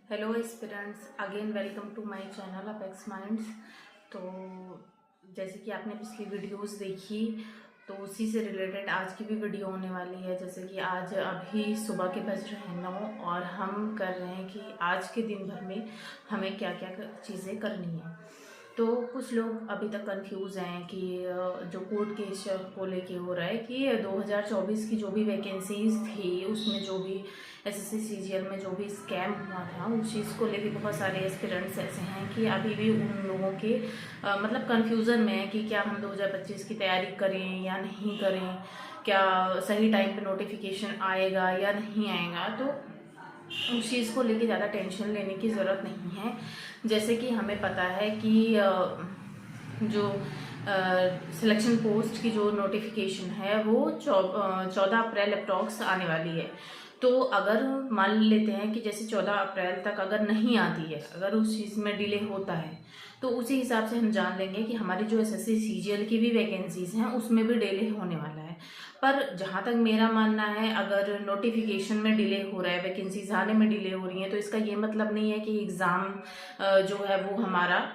Hello aspirants, again welcome to my channel apex minds. तो जैसे कि आपने पिछली वीडियोस देखी, तो उसी से रिलेटेड आज की भी वीडियो होने वाली है। जैसे कि आज अभी सुबह के बज रहे हैं 9 और हम कर रहे हैं कि आज के दिन भर में हमें क्या क्या चीज़ें करनी है। तो कुछ लोग अभी तक कंफ्यूज हैं कि जो कोर्ट केस को लेके हो रहा है कि 2024 की जो भी वैकेंसीज थी उसमें जो भी एसएससी सीजीएल में जो भी स्कैम हुआ था उस चीज़ को लेके बहुत सारे एस्पिरेंट्स ऐसे हैं कि अभी भी उन लोगों के मतलब कन्फ्यूज़न में है कि क्या हम 2025 की तैयारी करें या नहीं करें, क्या सही टाइम पे नोटिफिकेशन आएगा या नहीं आएगा। तो उस चीज़ को लेके ज़्यादा टेंशन लेने की ज़रूरत नहीं है। जैसे कि हमें पता है कि जो सिलेक्शन पोस्ट की जो नोटिफिकेशन है वो 14 अप्रैल अप्रॉक्स आने वाली है। तो अगर मान लेते हैं कि जैसे 14 अप्रैल तक अगर नहीं आती है, अगर उस चीज़ में डिले होता है, तो उसी हिसाब से हम जान लेंगे कि हमारी जो एसएससी सीजीएल की भी वैकेंसीज हैं उसमें भी डिले होने वाला है। पर जहाँ तक मेरा मानना है, अगर नोटिफिकेशन में डिले हो रहा है, वैकेंसीज आने में डिले हो रही हैं, तो इसका ये मतलब नहीं है कि एग्ज़ाम जो है वो हमारा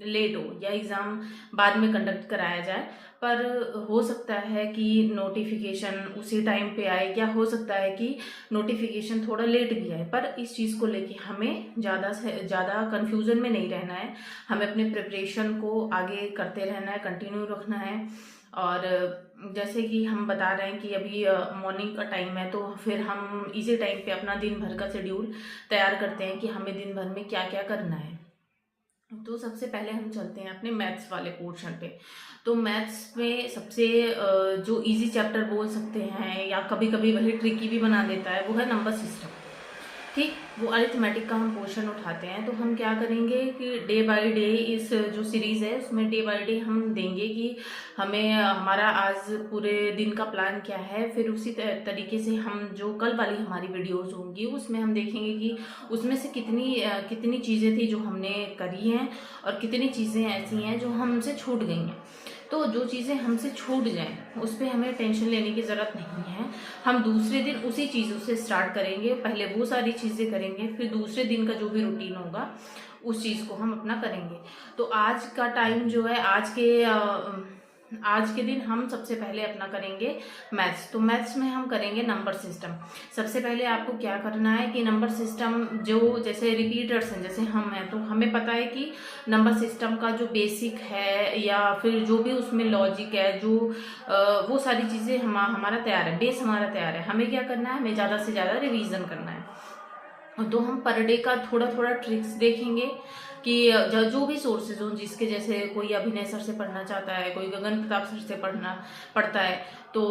लेट हो या एग्ज़ाम बाद में कंडक्ट कराया जाए। पर हो सकता है कि नोटिफिकेशन उसी टाइम पे आए, या हो सकता है कि नोटिफिकेशन थोड़ा लेट भी आए। पर इस चीज़ को लेके हमें ज़्यादा से ज़्यादा कन्फ्यूज़न में नहीं रहना है। हमें अपने प्रिपरेशन को आगे करते रहना है, कंटिन्यू रखना है। और जैसे कि हम बता रहे हैं कि अभी मॉर्निंग का टाइम है, तो फिर हम इसी टाइम पे अपना दिन भर का शेड्यूल तैयार करते हैं कि हमें दिन भर में क्या क्या करना है। तो सबसे पहले हम चलते हैं अपने मैथ्स वाले पोर्शन पे। तो मैथ्स में सबसे जो इजी चैप्टर बोल सकते हैं या कभी कभी वही ट्रिकी भी बना देता है, वो है नंबर सिस्टम। ठीक, वो अरिथमेटिक का हम पोर्शन उठाते हैं। तो हम क्या करेंगे कि डे बाय डे इस जो सीरीज़ है उसमें डे बाय डे हम देंगे कि हमें हमारा आज पूरे दिन का प्लान क्या है। फिर उसी तरीके से हम जो कल वाली हमारी वीडियोस होंगी उसमें हम देखेंगे कि उसमें से कितनी चीज़ें थी जो हमने करी हैं और कितनी चीज़ें ऐसी हैं जो हमसे छूट गई हैं। तो जो चीज़ें हमसे छूट जाएं उस पर हमें टेंशन लेने की ज़रूरत नहीं है। हम दूसरे दिन उसी चीज़ों से स्टार्ट करेंगे, पहले वो सारी चीज़ें करेंगे, फिर दूसरे दिन का जो भी रूटीन होगा उस चीज़ को हम अपना करेंगे। तो आज का टाइम जो है, आज के दिन हम सबसे पहले अपना करेंगे मैथ्स। तो मैथ्स में हम करेंगे नंबर सिस्टम। सबसे पहले आपको क्या करना है कि नंबर सिस्टम जो जैसे रिपीटर्स हैं, जैसे हम हैं, तो हमें पता है कि नंबर सिस्टम का जो बेसिक है या फिर जो भी उसमें लॉजिक है, जो वो सारी चीज़ें हमारा तैयार है, बेस हमारा तैयार है। हमें क्या करना है, हमें ज़्यादा से ज़्यादा रिवीजन करना है। तो हम पर डे का थोड़ा थोड़ा ट्रिक्स देखेंगे कि जो भी सोर्सेज हों, जिसके जैसे कोई अभिनय सर से पढ़ना चाहता है, कोई गगन प्रताप सर से पढ़ता है, तो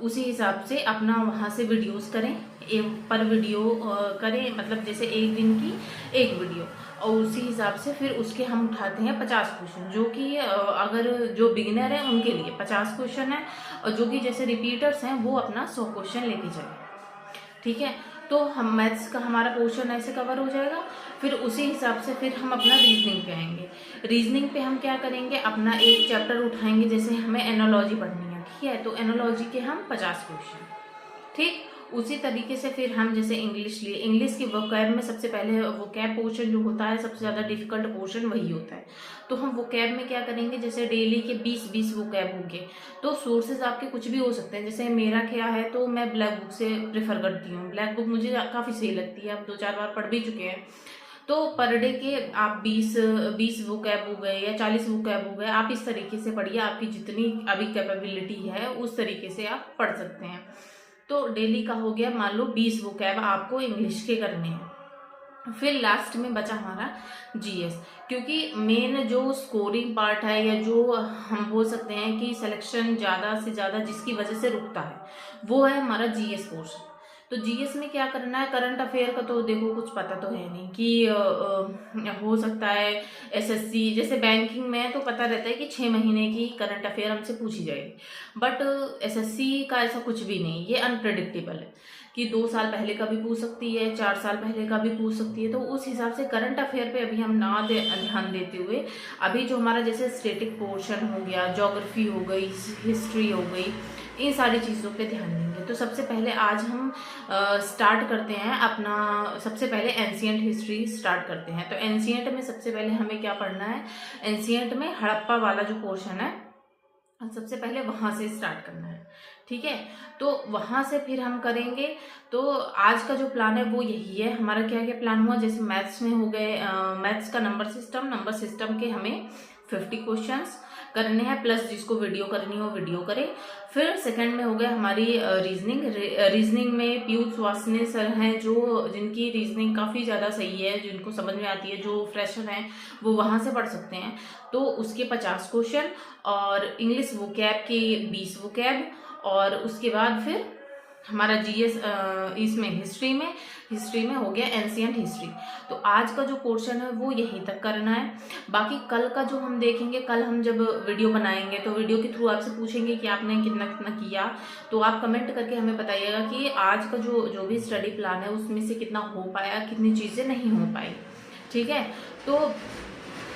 उसी हिसाब से अपना वहाँ से वीडियोस करें। पर वीडियो करें, मतलब जैसे एक दिन की एक वीडियो, और उसी हिसाब से फिर उसके हम उठाते हैं 50 क्वेश्चन, जो कि अगर जो बिगिनर है उनके लिए 50 क्वेश्चन है, और जो कि जैसे रिपीटर्स हैं वो अपना 100 क्वेश्चन लेके जाए। ठीक है, तो हम मैथ्स का हमारा पोर्शन ऐसे कवर हो जाएगा। फिर उसी हिसाब से फिर हम अपना रीजनिंग पे आएंगे। रीजनिंग पे हम क्या करेंगे, अपना एक चैप्टर उठाएंगे, जैसे हमें एनोलॉजी पढ़नी है, ठीक है, तो एनोलॉजी के हम 50 क्वेश्चन। ठीक, उसी तरीके से फिर हम जैसे इंग्लिश लिए, इंग्लिश की वोकैब में सबसे पहले वोकैब पोर्शन जो होता है, सबसे ज़्यादा डिफिकल्ट पोर्शन वही होता है। तो हम वोकैब में क्या करेंगे, जैसे डेली के 20-20 वोकैब होंगे। तो सोर्सेज आपके कुछ भी हो सकते हैं, जैसे मेरा क्या है, तो मैं ब्लैक बुक से प्रेफर करती हूँ। ब्लैक बुक मुझे काफ़ी सही लगती है, आप 2-4 बार पढ़ भी चुके हैं। तो पर डे के आप 20 वोकैब हो गए या 40 वोकैब हो गए, आप इस तरीके से पढ़िए। आपकी जितनी अभी कैपेबिलिटी है उस तरीके से आप पढ़ सकते हैं। तो डेली का हो गया, मान लो 20 वोकैब आपको इंग्लिश के करने हैं। फिर लास्ट में बचा हमारा जीएस, क्योंकि मेन जो स्कोरिंग पार्ट है, या जो हम बोल सकते हैं कि सिलेक्शन ज़्यादा से ज़्यादा जिसकी वजह से रुकता है, वो है हमारा जीएस पोर्शन। तो जीएस में क्या करना है, करंट अफेयर का तो देखो कुछ पता तो है नहीं कि हो सकता है एसएससी जैसे बैंकिंग में तो पता रहता है कि 6 महीने की करंट अफेयर हमसे पूछी जाएगी। बट एसएससी का ऐसा कुछ भी नहीं, ये अनप्रेडिक्टेबल है कि 2 साल पहले का भी पूछ सकती है, 4 साल पहले का भी पूछ सकती है। तो उस हिसाब से करंट अफेयर पे अभी हम ना ध्यान देते हुए, अभी जो हमारा जैसे स्टैटिक पोर्शन हो गया, ज्योग्राफी हो गई, हिस्ट्री हो गई, इन सारी चीज़ों पे ध्यान देंगे। करेंगे। तो सबसे पहले आज हम स्टार्ट करते हैं अपना, सबसे पहले एंशिएंट हिस्ट्री स्टार्ट करते हैं। तो एंशिएंट में सबसे पहले हमें क्या पढ़ना है, एंशिएंट में हड़प्पा वाला जो पोर्शन है सबसे पहले वहां से स्टार्ट करना है, ठीक है। तो वहां से फिर हम करेंगे। तो आज का जो प्लान है वो यही है हमारा। क्या क्या प्लान हुआ, जैसे मैथ्स में हो गए, मैथ्स का नंबर सिस्टम के हमें 50 क्वेश्चंस करने हैं, प्लस जिसको वीडियो करनी हो वीडियो करे। फिर सेकंड में हो गया हमारी रीजनिंग में पीयूष वासने सर हैं, जो जिनकी रीजनिंग काफ़ी ज़्यादा सही है, जिनको समझ में आती है, जो फ्रेशर हैं वो वहाँ से पढ़ सकते हैं। तो उसके 50 क्वेश्चन, और इंग्लिश वोकैब के 20 वोकैब, और उसके बाद फिर हमारा जीएस इसमें हिस्ट्री में हो गया एंशिएंट हिस्ट्री। तो आज का जो पोर्शन है वो यहीं तक करना है। बाकी कल का जो हम देखेंगे, कल हम जब वीडियो बनाएंगे तो वीडियो के थ्रू आपसे पूछेंगे कि आपने कितना कितना किया। तो आप कमेंट करके हमें बताइएगा कि आज का जो भी स्टडी प्लान है उसमें से कितना हो पाया, कितनी चीज़ें नहीं हो पाई, ठीक है। तो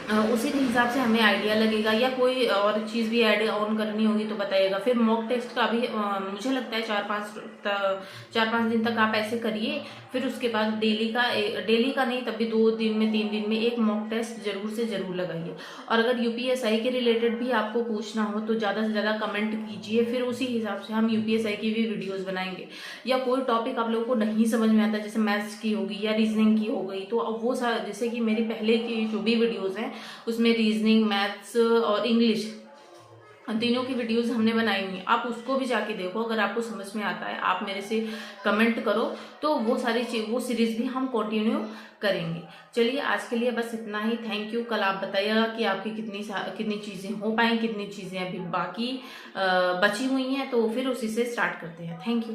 उसी के हिसाब से हमें आइडिया लगेगा, या कोई और चीज़ भी ऐड ऑन करनी होगी तो बताइएगा। फिर मॉक टेस्ट का भी मुझे लगता है 4-5 दिन तक आप ऐसे करिए। फिर उसके बाद डेली का नहीं, तब भी 2 दिन में 3 दिन में एक मॉक टेस्ट जरूर से जरूर लगाइए। और अगर यूपीएसआई के रिलेटेड भी आपको पूछना हो तो ज़्यादा से ज़्यादा कमेंट कीजिए, फिर उसी हिसाब से हम यूपीएसआई की भी वीडियोज़ बनाएंगे। या कोई टॉपिक आप लोगों को नहीं समझ में आता, जैसे मैथ्स की होगी या रीजनिंग की हो गई, तो अब वो जैसे कि मेरी पहले की जो भी वीडियोज़ हैं उसमें रीजनिंग, मैथ्स और इंग्लिश तीनों की वीडियोस हमने बनाई हुई हैं। आप उसको भी जाके देखो, अगर आपको समझ में आता है आप मेरे से कमेंट करो, तो वो वो सीरीज भी हम कंटिन्यू करेंगे। चलिए आज के लिए बस इतना ही। Thank you. कल आप बताइएगा कि आपकी कितनी चीज़ें हो पाई, कितनी चीज़ें अभी बाकी बची हुई हैं, तो फिर उसी से स्टार्ट करते हैं। Thank you.